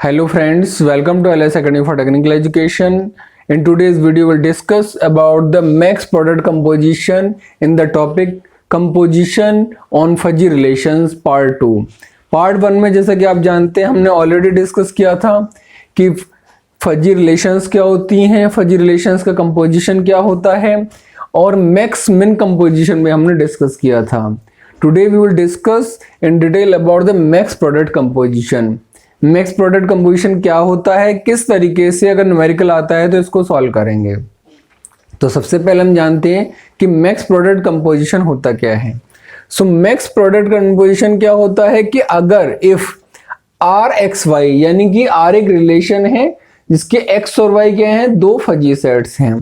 Hello friends, welcome to LS Academy for Technical Education. In today's video, we'll discuss about the max product composition in the topic composition on fuzzy relations part 2. Part 1 में जैसा कि आप जानते हैं हमने already discuss किया था कि फजी रिलेशंस क्या होती हैं, फजी रिलेशंस का कंपोजिशन क्या होता है और मैक्स मिन कंपोजिशन में हमने डिस्कस किया था. Today we will discuss in detail about the max product composition. Max product composition क्या होता है, किस तरीके से अगर न्यूमेरिकल आता है तो इसको सॉल्व करेंगे. तो सबसे पहले हम जानते हैं कि मैक्स प्रोडक्ट कंपोजिशन होता क्या है. सो मैक्स प्रोडक्ट कंपोजिशन क्या होता है कि अगर इफ आर एक्स वाई, यानी कि आर एक रिलेशन है जिसके एक्स और वाई क्या हैं, दो फजी सेट्स हैं,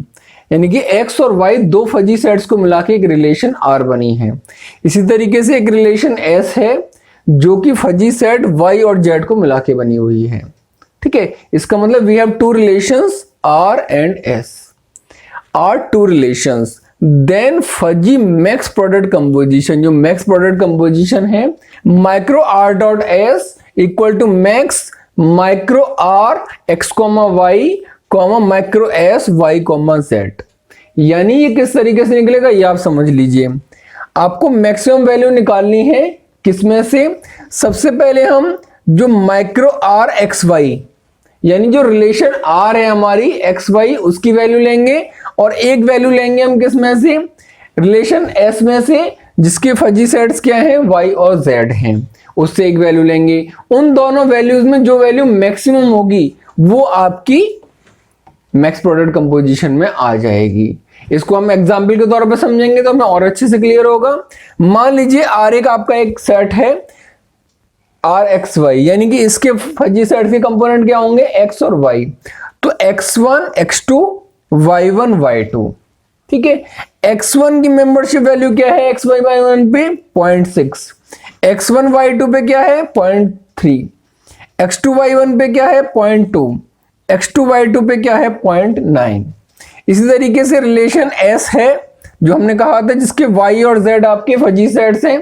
यानी कि एक्स और वाई दो फजी सेट्स को मिला के एक रिलेशन आर बनी है. इसी तरीके से एक रिलेशन एस है जो कि फजी सेट y और z को मिला के बनी हुई है. ठीक है, इसका मतलब we have two relations r and s, are two relations. Then fuzzy max product composition, जो मैक्स प्रोडक्ट कंपोजिशन है, micro r dot s equal to max micro r x comma y comma micro s y comma z. यानी ये किस तरीके से निकलेगा ये आप समझ लीजिए. आपको मैक्सिमम वैल्यू निकालनी है किसमें से. सबसे पहले हम जो माइक्रो आर एक्स वाई, यानी जो रिलेशन आर है हमारी एक्स वाई, उसकी वैल्यू लेंगे और एक वैल्यू लेंगे हम किसमें से, रिलेशन एस में से जिसके फजी सेट्स क्या हैं, वाई और जेड हैं, उससे एक वैल्यू लेंगे. उन दोनों वैल्यूज में जो वैल्यू मैक्सिमम होगी वो आपकी मैक्स प्रोडक्ट कंपोजिशन में आ जाएगी. इसको हम एग्जाम्पल के तौर पे समझेंगे तो हमें और अच्छे से क्लियर होगा. मान लीजिए आर एक आपका एक सेट है आर एक्स वाई, यानी कि इसके फजी सेट के कंपोनेंट क्या होंगे, एक्स और वाई. तो x1 x2 y1 y2. ठीक है, x1 की मेंबरशिप वैल्यू क्या है x y y1 पे 0.6, x1 y2 पे क्या है 0.3, x2 y1 पे क्या है 0.2, x2 y2 पे क्या है 0.9. इसी तरीके से रिलेशन S है जो हमने कहा था जिसके Y और Z आपके फजी सेट्स हैं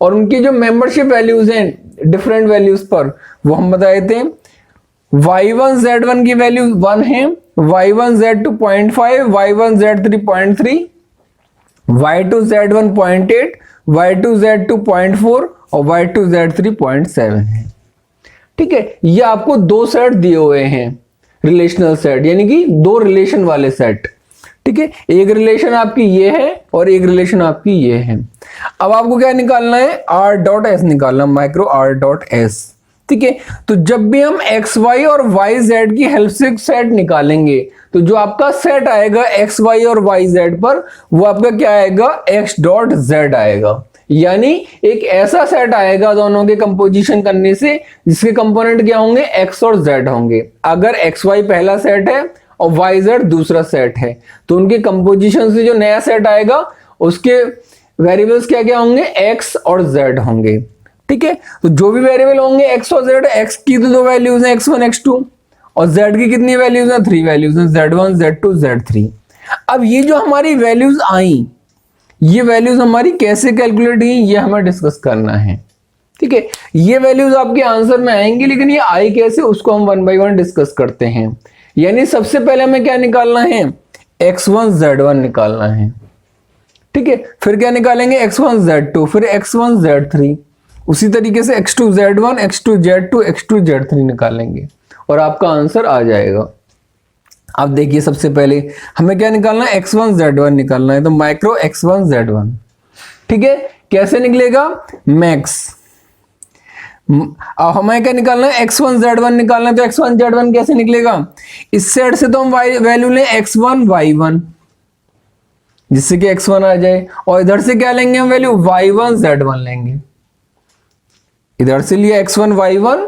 और उनकी जो मेंबरशिप वैल्यूज हैं डिफरेंट वैल्यूज पर वो हम बताए थे. y1 z1 की वैल्यू 1 है, y1 z2 0.5, y1 z3 0.3, y2 z1 0.8, y2 z2 0.4 और y2 z3 0.7 है. ठीक है, ये आपको दो सेट दिए हुए हैं, रिलेशनल सेट यानी कि दो रिलेशन वाले सेट. ठीक है, एक रिलेशन आपकी ये है और एक रिलेशन आपकी ये है. अब आपको क्या निकालना है, r डॉट एस निकालना, माइक्रो r डॉट एस. ठीक है, तो जब भी हम एक्स वाई और वाई जेड की हेल्प से सेट निकालेंगे तो जो आपका सेट आएगा एक्स वाई और वाई जेड पर वो आपका क्या आएगा, x डॉट जेड आएगा. यानी एक ऐसा सेट आएगा दोनों के कंपोजिशन करने से जिसके कंपोनेंट क्या होंगे, x और z होंगे. अगर एक्स वाई पहला सेट है और वाई जेड दूसरा सेट है तो उनके कंपोजिशन से जो नया सेट आएगा उसके वेरिएबल्स क्या क्या होंगे, x और z होंगे. ठीक है, तो जो भी वेरिएबल होंगे x और z, x की तो दो वैल्यूज हैं x1 x2 और z की कितनी वैल्यूज हैं, 3 वैल्यूज हैं, z1 z2 z3. अब ये जो हमारी वैल्यूज आई, ये वैल्यूज हमारी कैसे कैलकुलेट हुई ये हमें डिस्कस करना है. ठीक है, ये वैल्यूज आपके आंसर में आएंगी लेकिन ये आई कैसे उसको हम वन बाय वन डिस्कस करते हैं. यानी सबसे पहले हमें क्या निकालना है, x1 z1 निकालना है. ठीक है, फिर क्या निकालेंगे, x1 z2, फिर x1 z3, उसी तरीके से x2 z1, x2 z2, x2 z3 निकालेंगे और आपका आंसर आ जाएगा. अब देखिए सबसे पहले हमें क्या निकालना है, x1 z1 निकालना है. तो माइक्रो x1 z1. ठीक है, कैसे निकलेगा, मैक्स. अब हमें क्या निकालना है, x1 z1 निकालना है. तो x1 z1 कैसे निकलेगा, इस सेट से तो हम वैल्यू लें x1 y1 जिससे कि x1 आ जाए और इधर से क्या लेंगे हम वैल्यू, y1 z1 लेंगे. इधर से लिया x1 y1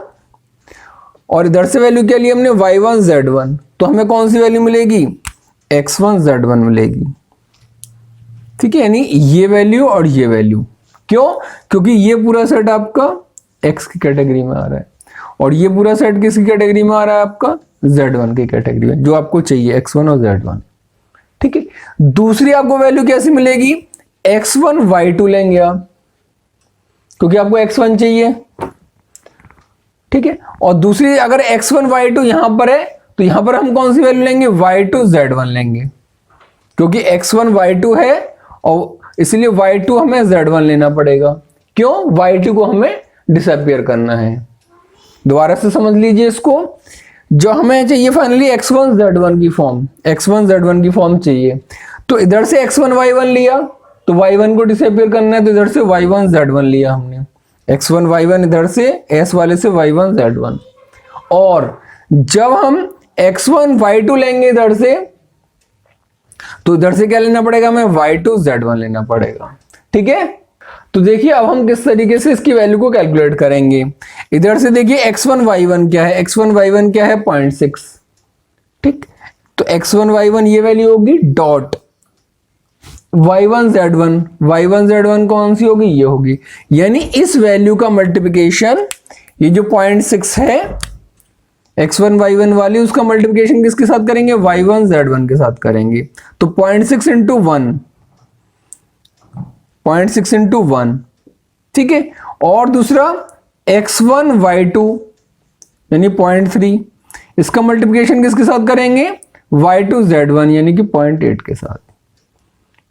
और इधर से वैल्यू क्या लिया हमने, y1 z1. तो हमें कौन सी वैल्यू मिलेगी, x1 z1 मिलेगी. ठीक है, यानी ये वैल्यू और ये वैल्यू. क्यों, क्योंकि ये पूरा सेट आपका x की कैटेगरी में आ रहा है और ये पूरा सेट किसकी कैटेगरी में आ रहा है, आपका z1 की कैटेगरी में, जो आपको चाहिए x1 और z1. ठीक है, दूसरी आपको वैल्यू कैसी मिलेगी, x1 y2 लेंगे आप क्योंकि आपको x1 चाहिए. ठीक है। और दूसरी अगर x1 y2 यहां पर है तो यहां पर हम कौन सी वैल्यू लेंगे, y2 z1 लेंगे, क्योंकि x1 y2 है और इसलिए y2 हमें z1 लेना पड़ेगा। क्यों, y2 को हमें डिसअपियर करना है। दोबारा से समझ लीजिए इसको, जो हमें चाहिए फाइनली x1 z1 की फॉर्म, x1 z1 की फॉर्म चाहिए, तो इधर से x1 y1 लिया तो y1 को डिसअपियर करना है, तो इधर से y1 z1 लिया हमने, x1 y1 इधर से s वाले से y1 z1। और जब हम x1 y2 लेंगे इधर से, तो इधर से क्या लेना पड़ेगा, हमें y2 z1 लेना पड़ेगा। ठीक है, तो देखिए अब हम किस तरीके से इसकी वैल्यू को कैलकुलेट करेंगे। इधर से देखिए x1 y1 क्या है, x1 y1 क्या है 0.6। ठीक, तो x1 y1 ये वैल्यू होगी डॉट y1 z1 कौन सी होगी, ये होगी। यानी इस वैल्यू का मल्टीप्लिकेशन, ये जो 0.6 है x1 y1 वाली, उसका मल्टीप्लिकेशन किसके साथ करेंगे, y1 z1 के साथ करेंगे। तो 0.6 इंटू 1, 0.6 इंटू 1, ठीक है। और दूसरा x1 y2 यानी 0.3, इसका मल्टीप्लिकेशन किसके साथ करेंगे, y2 z1 यानी कि 0.8 के साथ,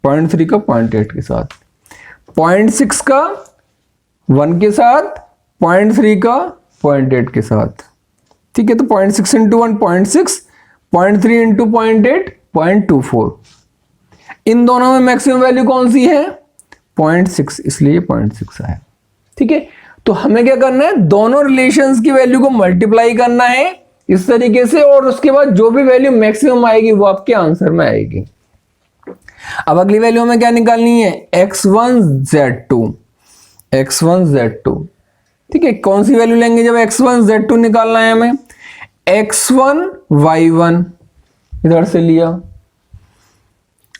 0.3 का 0.8 के साथ, 0.6 का 1 के साथ, 0.3 का 0.8 के साथ। ठीक है, तो 0.6 इंटू 1 0.6, 0.3 इंटू 0.8 0.24। इन दोनों में मैक्सिमम वैल्यू कौन सी है, 0.6, इसलिए 0.6 है। ठीक है, तो हमें क्या करना है, दोनों रिलेशंस की वैल्यू को मल्टीप्लाई करना है इस तरीके से, और उसके बाद जो भी वैल्यू मैक्सिमम आएगी वो आपके आंसर में आएगी। अब अगली वैल्यू हमें क्या निकालनी है, x1 z2। ठीक है, कौन सी वैल्यू लेंगे जब x1 z2 निकालना है हमें, x1 y1 इधर से लिया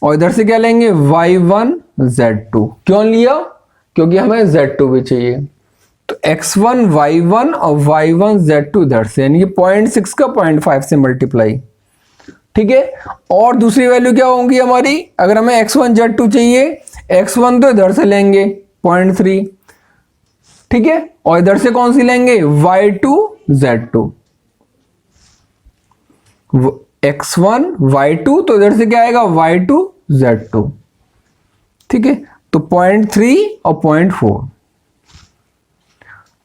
और इधर से क्या लेंगे y1 z2। क्यों लिया, क्योंकि हमें z2 भी चाहिए। तो x1 y1 और y1 z2 इधर से, यानी कि 0.6 का 0.5 से मल्टीप्लाई। ठीक है, और दूसरी वैल्यू क्या होंगी हमारी, अगर हमें x1 z2 चाहिए, x1 तो इधर से लेंगे 0.3, ठीक है, और इधर से कौन सी लेंगे, y2 z2। x1 y2 तो इधर से क्या आएगा, y2 z2। ठीक है, तो 0.3 और 0.4।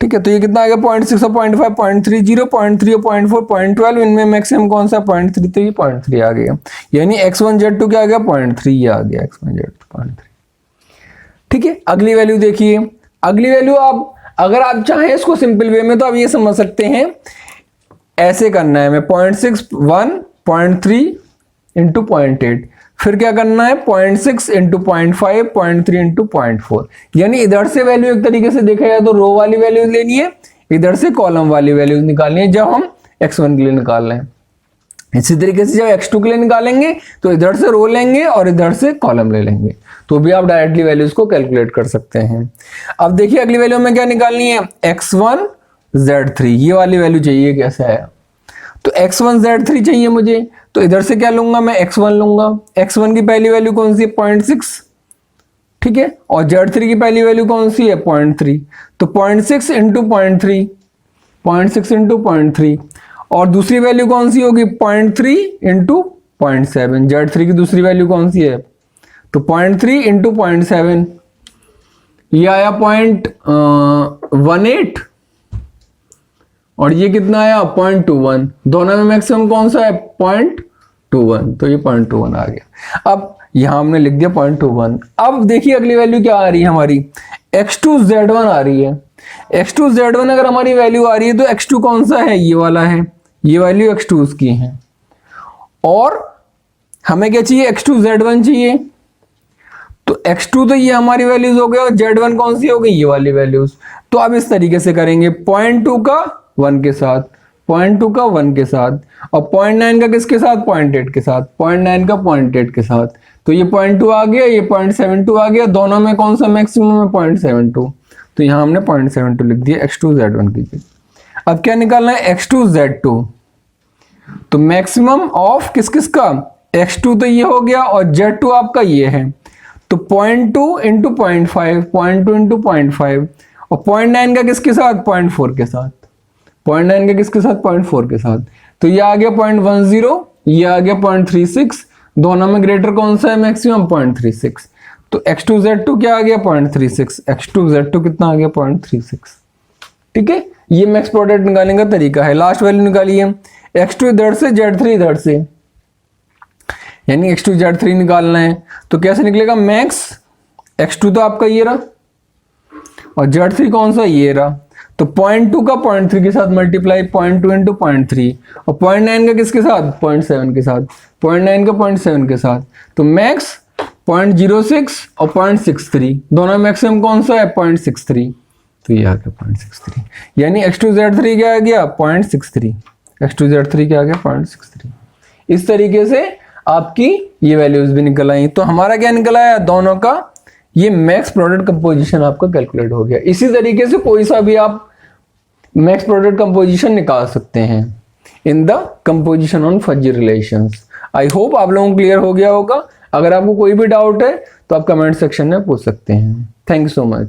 ठीक है, तो ये कितना आ गया, 0.6 और 0.5, 0.30, 0.3 और 0.4, 0.12। इनमें मैक्सिमम कौन सा, 0.33, 0.3 आ गया। यानी x1 z2 क्या आ गया, 0.3 ये आ गया, x1 z2 0.3। ठीक है, अगली वैल्यू देखिए। अगली वैल्यू आप अगर आप चाहें इसको सिंपल वे में तो आप ये समझ सकते हैं, ऐसे करना है हमें 0.6 1 0.3 इंटू 0.8, फिर क्या करना है 0.6 इंटू 0.5 0.3 इंटू 0.4। यानी इधर से वैल्यू एक तरीके से देखा जाए तो रो वाली वैल्यू लेनी है, इधर से कॉलम वाली वैल्यू निकालनी है जब हम x1 के लिए निकाल रहे हैं। इसी तरीके से जब x2 के लिए निकालेंगे तो इधर से रो लेंगे और इधर से कॉलम ले लेंगे, तो भी आप डायरेक्टली वैल्यूज को कैलकुलेट कर सकते हैं। अब देखिए अगली वैल्यू में क्या निकालनी है, x1 z3, ये वाली वैल्यू चाहिए, कैसे आया, तो x1 z3 चाहिए मुझे, तो इधर से क्या लूंगा मैं, x1 लूंगा। x1 की पहली वैल्यू कौन सी है, 0.6, ठीक है, और z3 की पहली वैल्यू कौन सी है, 0.3, तो 0.6 इंटू 0.3, 0.6 इंटू 0.3, और दूसरी वैल्यू कौन सी होगी, 0.3 इंटू 0.7। z3 की दूसरी वैल्यू कौन सी है, तो 0.3 इंटू 0.7, ये आया 0.18, और ये कितना आया 0.21। दोनों में मैक्सिमम कौन सा है, 0.21, तो ये 0.21 आ गया। अब यहां हमने लिख दिया 0.21। अब देखिए अगली वैल्यू क्या आ रही है हमारी, x2 z1 आ रही है। x2 z1 अगर हमारी वैल्यू आ रही है तो x2 कौन सा है, ये वाला है, ये वैल्यू x2 की है, और हमें क्या चाहिए, x2 z1 चाहिए। तो x2 तो ये हमारी वैल्यूज हो गए, और z1 कौन सी हो गई, ये वाली वैल्यूज। तो अब इस तरीके से करेंगे, 0.2 का 1 के साथ, 0.2 का 1 के साथ, और 0.9 का किसके साथ, 0.8 के साथ, 0.9 का 0.8 के साथ। तो ये 0.2 आ गया, ये 0.72 आ गया, दोनों में कौन सा मैक्सिमम है, 0.72, तो यहां हमने 0.72 लिख दिया x2 z1 की जगह। अब क्या निकालना है, x2 z2, तो मैक्सिमम ऑफ किस किस का, x2 तो ये हो गया, और z2 आपका ये है, तो 0.2 इंटू 0.5, 0.2 इंटू 0.5, और 0.9 का किसके साथ, 0.4 के साथ, 0.9 के किसके साथ, 0.4 के साथ। तो ये आ गया 0.10, ये आ गया 0.36, दोनों में ग्रेटर कौन सा है, मैक्सिमम 0.36। तो x2z2 क्या आ गया, 0.36, x2z2 कितना आ गया, 0.36। ठीक है, ये मैक्स प्रोडक्ट निकालने का तरीका है। लास्ट वैल्यू निकालिए, x2 इधर से, z3 इधर से, यानी x2 z3 निकालना है। तो कैसे निकलेगा, मैक्स x2 तो आपका ये रहा और z3 कौन सा, ये रहा। तो 0.2 का 0.3 के साथ मल्टीप्लाई, 0.2 इंटू 0.3, और 0.9 का किसके साथ, 0.7 के साथ, 0.9 का 0.7 के साथ। तो मैक्स 0.06 और 0.63, दोनों मैक्सिमम कौन सा है, 0.63। तो ये आ गया 0.63, यानी x2z3 क्या आ गया, 0.63, x2z3 क्या आ गया, 0.63। इस तरीके से आपकी ये वैल्यूज भी निकल आई। तो हमारा क्या निकल आया, दोनों का ये मैक्स प्रोडक्ट कंपोजिशन आपका कैलकुलेट हो गया। इसी तरीके से कोई सा भी आप मैक्स प्रोडक्ट कंपोजिशन निकाल सकते हैं in the composition on fuzzy relations. I hope आप लोगों को क्लियर हो गया होगा। अगर आपको कोई भी डाउट है तो आप कमेंट सेक्शन में पूछ सकते हैं। Thank you so much.